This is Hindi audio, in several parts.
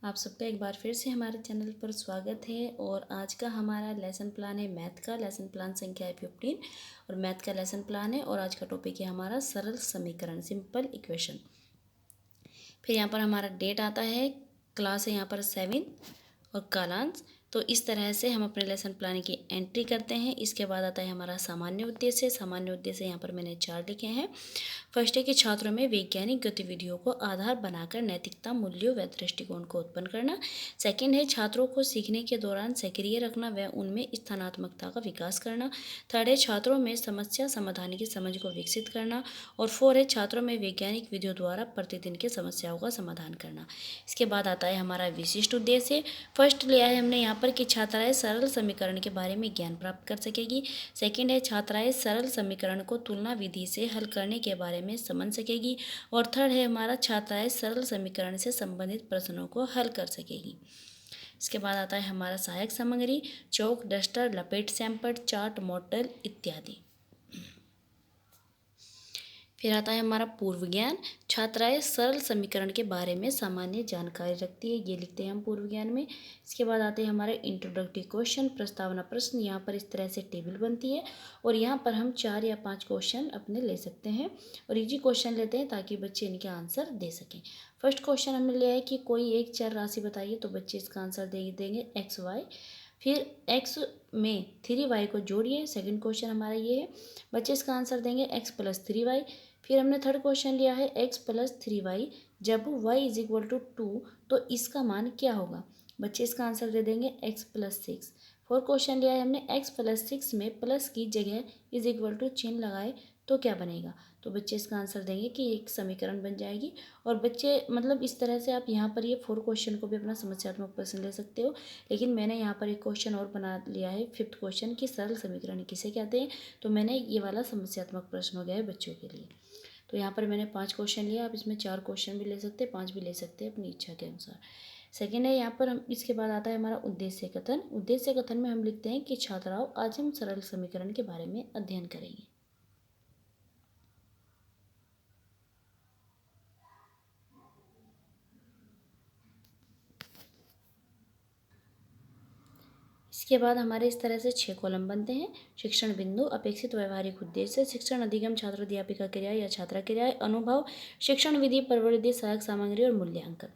आप सबका एक बार फिर से हमारे चैनल पर स्वागत है। और आज का हमारा लेसन प्लान है मैथ का। लेसन प्लान संख्या है 15 और मैथ का लेसन प्लान है। और आज का टॉपिक है हमारा सरल समीकरण, सिंपल इक्वेशन। फिर यहाँ पर हमारा डेट आता है, क्लास है यहाँ पर 7 और कालांश। तो इस तरह से हम अपने लेसन प्लान की एंट्री करते हैं। इसके बाद आता है हमारा सामान्य उद्देश्य। सामान्य उद्देश्य यहाँ पर मैंने 4 लिखे हैं। फर्स्ट है कि छात्रों में वैज्ञानिक गतिविधियों को आधार बनाकर नैतिकता, मूल्यों व दृष्टिकोण को उत्पन्न करना। सेकंड है छात्रों को सीखने के दौरान सक्रिय रखना व उनमें स्थानात्मकता का विकास करना। थर्ड है छात्रों में समस्या समाधान की समझ को विकसित करना। और फोर है छात्रों में वैज्ञानिक विधियों द्वारा प्रतिदिन की समस्याओं का समाधान करना। इसके बाद आता है हमारा विशिष्ट उद्देश्य। फर्स्ट लिया है हमने यहाँ पर कि छात्राएं सरल समीकरण के बारे में ज्ञान प्राप्त कर सकेगी। सेकंड है छात्राएं सरल समीकरण को तुलना विधि से हल करने के बारे में समझ सकेगी। और थर्ड है हमारा छात्राएं सरल समीकरण से संबंधित प्रश्नों को हल कर सकेगी। इसके बाद आता है हमारा सहायक सामग्री, चौक, डस्टर, लपेट सैंपल, चार्ट, मॉडल इत्यादि। फिर आता है हमारा पूर्व ज्ञान। छात्राएं सरल समीकरण के बारे में सामान्य जानकारी रखती है, ये लिखते हैं हम पूर्व ज्ञान में। इसके बाद आते हैं हमारे इंट्रोडक्टरी क्वेश्चन, प्रस्तावना प्रश्न। यहाँ पर इस तरह से टेबल बनती है और यहाँ पर हम 4 या 5 क्वेश्चन अपने ले सकते हैं और इजी क्वेश्चन लेते हैं ताकि बच्चे इनके आंसर दे सकें। फर्स्ट क्वेश्चन हमने लिया है कि कोई एक चर राशि बताइए, तो बच्चे इसका आंसर देंगे एक्स वाई। फिर x में 3y को जोड़िए। सेकंड क्वेश्चन हमारा ये है, बच्चे इसका आंसर देंगे x प्लस 3y। फिर हमने थर्ड क्वेश्चन लिया है x प्लस 3y जब y इज इक्वल टू 2 तो इसका मान क्या होगा, बच्चे इसका आंसर दे देंगे x प्लस 6। फोर्थ क्वेश्चन लिया है हमने x प्लस 6 में प्लस की जगह इज इक्वल टू चिन्ह लगाए तो क्या बनेगा, तो बच्चे इसका आंसर देंगे कि एक समीकरण बन जाएगी। और बच्चे मतलब इस तरह से आप यहाँ पर ये 4 क्वेश्चन को भी अपना समस्यात्मक प्रश्न ले सकते हो। लेकिन मैंने यहाँ पर एक क्वेश्चन और बना लिया है, 5th क्वेश्चन कि सरल समीकरण किसे कहते हैं, तो मैंने ये वाला समस्यात्मक प्रश्न हो गया है बच्चों के लिए। तो यहाँ पर मैंने 5 क्वेश्चन लिया, आप इसमें 4 क्वेश्चन भी ले सकते हैं, 5 भी ले सकते हैं अपनी इच्छा के अनुसार। सेकेंड है यहाँ पर हम, इसके बाद आता है हमारा उद्देश्य कथन। उद्देश्य कथन में हम लिखते हैं कि छात्राओं आज हम सरल समीकरण के बारे में अध्ययन करेंगे। इसके बाद हमारे इस तरह से 6 कॉलम बनते हैं। शिक्षण बिंदु, अपेक्षित व्यवहारिक उद्देश्य, शिक्षण अधिगम, छात्र अध्यापिका क्रिया या छात्रा क्रिया, अनुभव, शिक्षण विधि, प्रवृत्ति, सहायक सामग्री और मूल्यांकन।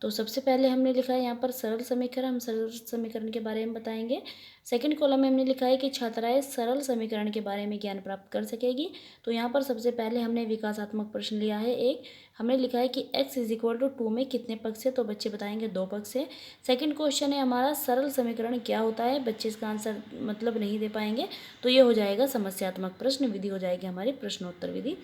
तो सबसे पहले हमने लिखा है यहाँ पर सरल समीकरण, हम सरल समीकरण के बारे में बताएंगे। सेकंड कॉलम में हमने लिखा है कि छात्राएं सरल समीकरण के बारे में ज्ञान प्राप्त कर सकेगी। तो यहाँ पर सबसे पहले हमने विकासात्मक प्रश्न लिया है एक, हमने लिखा है कि x इज इक्वल टू 2 में कितने पक्ष है, तो बच्चे बताएंगे 2 पक्ष है। सेकंड क्वेश्चन है हमारा सरल समीकरण क्या होता है, बच्चे इसका आंसर मतलब नहीं दे पाएंगे, तो ये हो जाएगा समस्यात्मक प्रश्न, विधि हो जाएगी हमारी प्रश्नोत्तर विधि।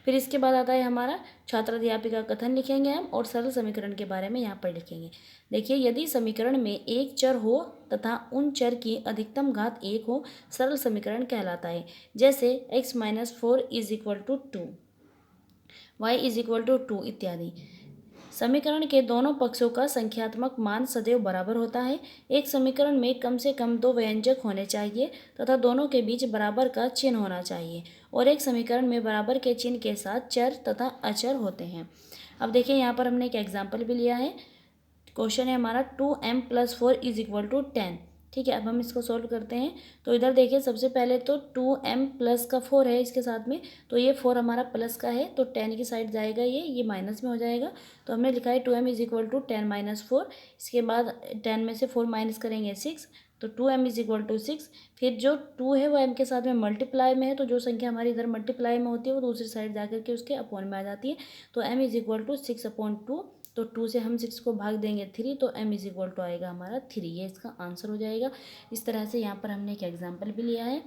फिर इसके बाद आता है हमारा छात्र अध्यापिका कथन लिखेंगे हम और सरल समीकरण के बारे में यहाँ पर लिखेंगे। देखिए, यदि समीकरण में एक चर हो तथा उन चर की अधिकतम घात 1 हो, सरल समीकरण कहलाता है। जैसे x minus 4 is equal to 2, y is equal to 2 इत्यादि। समीकरण के दोनों पक्षों का संख्यात्मक मान सदैव बराबर होता है। एक समीकरण में कम से कम 2 व्यंजक होने चाहिए तथा दोनों के बीच बराबर का चिन्ह होना चाहिए। और एक समीकरण में बराबर के चिन्ह के साथ चर तथा अचर होते हैं। अब देखिए, यहाँ पर हमने एक एग्जाम्पल भी लिया है। क्वेश्चन है हमारा 2m plus 4 is equal to 10। ठीक है, अब हम इसको सॉल्व करते हैं। तो इधर देखिए, सबसे पहले तो 2m प्लस का 4 है इसके साथ में, तो ये 4 हमारा प्लस का है, तो 10 की साइड जाएगा, ये माइनस में हो जाएगा। तो हमने लिखा है 2m is equal to 10 minus 4। इसके बाद 10 में से 4 माइनस करेंगे 6, तो 2m इज इक्वल टू 6। फिर जो 2 है वो m के साथ में मल्टीप्लाई में है, तो जो संख्या हमारी इधर मल्टीप्लाई में होती है वो दूसरी साइड जाकर के उसके अपॉन में आ जाती है। तो m is equal to 6 upon 2, तो 2 से हम 6 को भाग देंगे 3, तो m इज इक्वल टू आएगा हमारा 3, ये इसका आंसर हो जाएगा। इस तरह से यहाँ पर हमने एक एग्जाम्पल भी लिया है।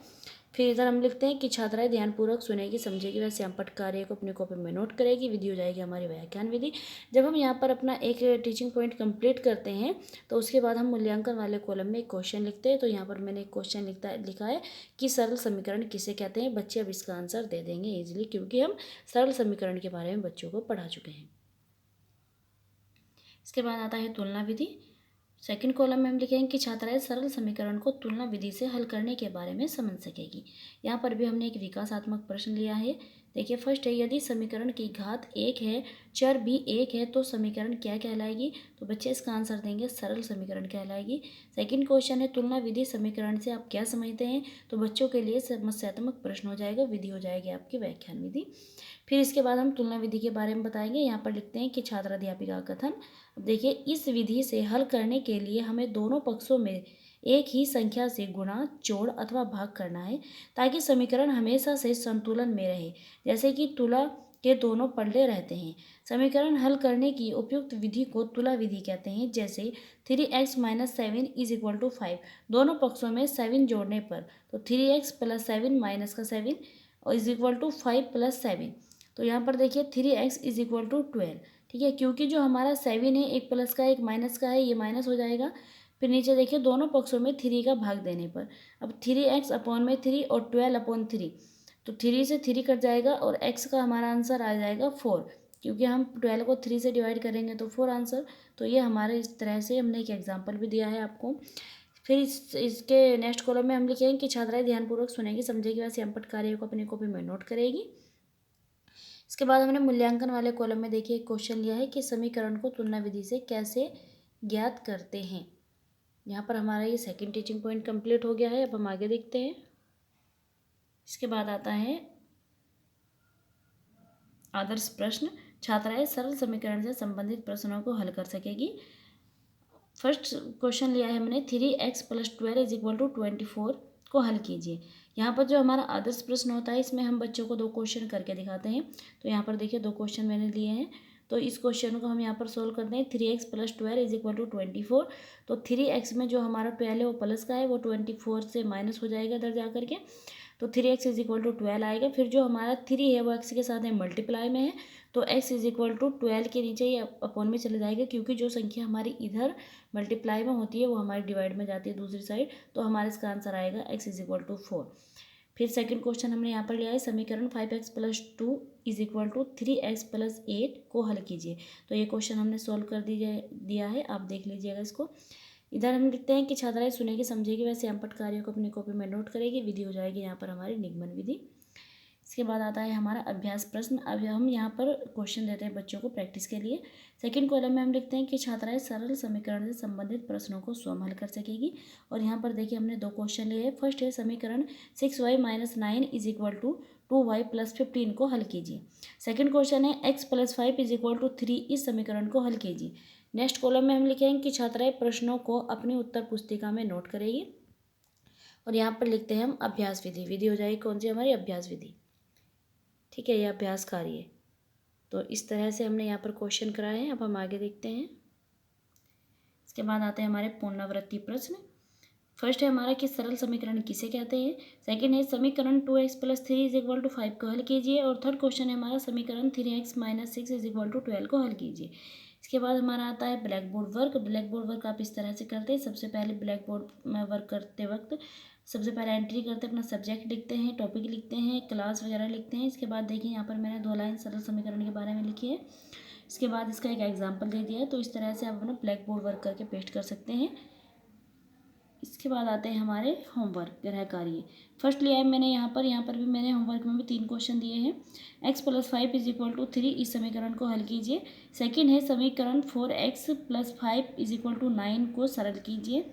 फिर इधर हम लिखते हैं कि छात्राएं ध्यानपूर्वक सुनेगी, समझेगी व श्यामपट्ट कार्य को अपनी कॉपी में नोट करेगी। विधि हो जाएगी हमारी व्याख्यान विधि। जब हम यहाँ पर अपना एक टीचिंग पॉइंट कंप्लीट करते हैं तो उसके बाद हम मूल्यांकन वाले कॉलम में एक क्वेश्चन लिखते हैं। तो यहाँ पर मैंने एक क्वेश्चन लिखा है कि सरल समीकरण किसे कहते हैं। बच्चे अब इसका आंसर दे देंगे ईजिली, क्योंकि हम सरल समीकरण के बारे में बच्चों को पढ़ा चुके हैं। इसके बाद आता है तुलना विधि। सेकंड कॉलम में हम लिखेंगे कि छात्राएं सरल समीकरण को तुलना विधि से हल करने के बारे में समझ सकेगी। यहाँ पर भी हमने एक विकासात्मक प्रश्न लिया है। देखिए फर्स्ट है, यदि समीकरण की घात 1 है, चर भी 1 है, तो समीकरण क्या कहलाएगी? तो बच्चे इसका आंसर देंगे सरल समीकरण कहलाएगी। सेकंड क्वेश्चन है, तुलना विधि समीकरण से आप क्या समझते हैं? तो बच्चों के लिए समस्यात्मक प्रश्न हो जाएगा, विधि हो जाएगी आपकी व्याख्यान विधि। फिर इसके बाद हम तुलना विधि के बारे में बताएंगे। यहाँ पर लिखते हैं कि छात्र अध्यापिका का कथन। अब देखिए, इस विधि से हल करने के लिए हमें दोनों पक्षों में एक ही संख्या से गुणा, जोड़ अथवा भाग करना है, ताकि समीकरण हमेशा से संतुलन में रहे, जैसे कि तुला के दोनों पल्ले रहते हैं। समीकरण हल करने की उपयुक्त विधि को तुला विधि कहते हैं। जैसे 3x - 7 = 5, दोनों पक्षों में 7 जोड़ने पर, तो 3x + 7 - का 7 = 5 + 7। तो यहाँ पर देखिए 3x = 12, ठीक है, क्योंकि जो हमारा 7 है, एक प्लस का एक माइनस का है, ये माइनस हो जाएगा। फिर नीचे देखिए दोनों पक्षों में 3 का भाग देने पर, अब 3x/3 और 12/3, तो 3 से 3 कट जाएगा और x का हमारा आंसर आ जाएगा 4, क्योंकि हम 12 को 3 से डिवाइड करेंगे तो 4 आंसर। तो ये हमारे इस तरह से हमने एक एग्जाम्पल भी दिया है आपको। फिर इसके नेक्स्ट कॉलम में हम लिखेंगे कि छात्राएं ध्यानपूर्वक सुनेगी, समझेगी व स्वयंपट कार्य को अपनी कॉपी में नोट करेगी। इसके बाद हमने मूल्यांकन वाले कॉलम में देखिए एक क्वेश्चन लिया है कि समीकरण को तुलना विधि से कैसे ज्ञात करते हैं। यहाँ पर हमारा ये सेकंड टीचिंग पॉइंट कंप्लीट हो गया है। अब हम आगे देखते हैं। इसके बाद आता है आदर्श प्रश्न। छात्राएं सरल समीकरण से संबंधित प्रश्नों को हल कर सकेगी। फर्स्ट क्वेश्चन लिया है हमने, 3x + 12 = 24 को हल कीजिए। यहाँ पर जो हमारा आदर्श प्रश्न होता है, इसमें हम बच्चों को 2 क्वेश्चन करके दिखाते हैं। तो यहाँ पर देखिए 2 क्वेश्चन मैंने लिए हैं, तो इस क्वेश्चन को हम यहाँ पर सोल्व करते हैं। 3x + 12 = 24, तो 3x में जो हमारा 12 है वो प्लस का है, वो 24 से माइनस हो जाएगा इधर जा करके, तो 3x = 12 आएगा। फिर जो हमारा 3 है वो x के साथ है मल्टीप्लाई में है, तो x = 12 के नीचे ये अपॉन में चले जाएगा, क्योंकि जो संख्या हमारी इधर मल्टीप्लाई में होती है वो हमारी डिवाइड में जाती है दूसरी साइड, तो हमारा इसका आंसर आएगा x = 4। फिर सेकंड क्वेश्चन हमने यहाँ पर लिया है, समीकरण 5x + 2 = 3x + 8 को हल कीजिए। तो ये क्वेश्चन हमने सोल्व कर दिया है, आप देख लीजिएगा इसको। इधर हम लिखते हैं कि छात्राएं सुनेगी, समझेगी, वैसे स्वयंपट कार्यों को अपनी कॉपी में नोट करेगी, विधि हो जाएगी यहाँ पर हमारी निगमन विधि। इसके बाद आता है हमारा अभ्यास प्रश्न। अब हम यहाँ पर क्वेश्चन देते हैं बच्चों को प्रैक्टिस के लिए। सेकंड कॉलम में हम लिखते हैं कि छात्राएं सरल समीकरण से संबंधित प्रश्नों को स्वयं हल कर सकेगी। और यहाँ पर देखिए हमने 2 क्वेश्चन लिए हैं। फर्स्ट है, समीकरण 6y - 9 = 2y + 15 को हल कीजिए। सेकंड क्वेश्चन है, x + 5 = 3, इस समीकरण को हल कीजिए। नेक्स्ट कॉलम में हम लिखेंगे कि छात्राएं प्रश्नों को अपनी उत्तर पुस्तिका में नोट करेगी। और यहाँ पर लिखते हैं हम अभ्यास विधि। विधि हो जाएगी कौन सी? हमारी अभ्यास विधि, ठीक है, यह अभ्यास कार्य। तो इस तरह से हमने यहाँ पर क्वेश्चन कराए हैं। अब हम आगे देखते हैं। इसके बाद आते हैं हमारे पुनरावृत्ति प्रश्न। फर्स्ट है हमारा कि सरल समीकरण किसे कहते हैं। सेकंड है, समीकरण 2x + 3 = 5 को हल कीजिए। और थर्ड क्वेश्चन है हमारा, समीकरण 3x - 6 = 12 को हल कीजिए। इसके बाद हमारा आता है black board work. Black board work आप इस तरह से करते हैं। सबसे पहले ब्लैक बोर्ड में वर्क करते वक्त सबसे पहले एंट्री करते हैं, अपना सब्जेक्ट लिखते हैं, टॉपिक लिखते हैं, क्लास वगैरह लिखते हैं। इसके बाद देखिए यहाँ पर मैंने 2 लाइन सरल समीकरण के बारे में लिखी है। इसके बाद इसका एक एग्जाम्पल दे दिया है। तो इस तरह से आप अपना ब्लैक बोर्ड वर्क करके पेस्ट कर सकते हैं। इसके बाद आते हैं हमारे होमवर्क गृह कार्य। फर्स्ट लिया है मैंने यहाँ पर भी मैंने होमवर्क में भी 3 क्वेश्चन दिए हैं। x + 5 = 3, इस समीकरण को हल कीजिए। सेकंड है, समीकरण 4x + 5 = 9 को सरल कीजिए।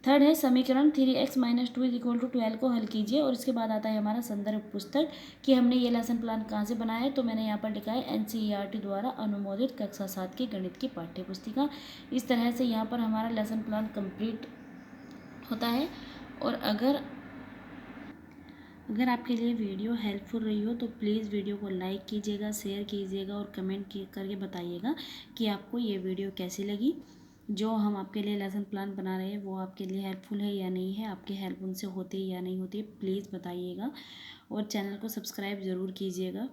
थर्ड है, समीकरण 3x - 2 = 12 को हल कीजिए। और इसके बाद आता है हमारा संदर्भ पुस्तक कि हमने ये लेसन प्लान कहाँ से बनाया है। तो मैंने यहाँ पर लिखा है NCERT द्वारा अनुमोदित कक्षा 7 की गणित की पाठ्य पुस्तिका। इस तरह से यहाँ पर हमारा लेसन प्लान कंप्लीट होता है। और अगर आपके लिए वीडियो हेल्पफुल रही हो तो प्लीज़ वीडियो को लाइक कीजिएगा, शेयर कीजिएगा और कमेंट करके बताइएगा कि आपको ये वीडियो कैसी लगी। जो हम आपके लिए लेसन प्लान बना रहे हैं वो आपके लिए हेल्पफुल है या नहीं है, आपकी हेल्प उनसे होती है या नहीं होती है, प्लीज़ बताइएगा। और चैनल को सब्सक्राइब ज़रूर कीजिएगा।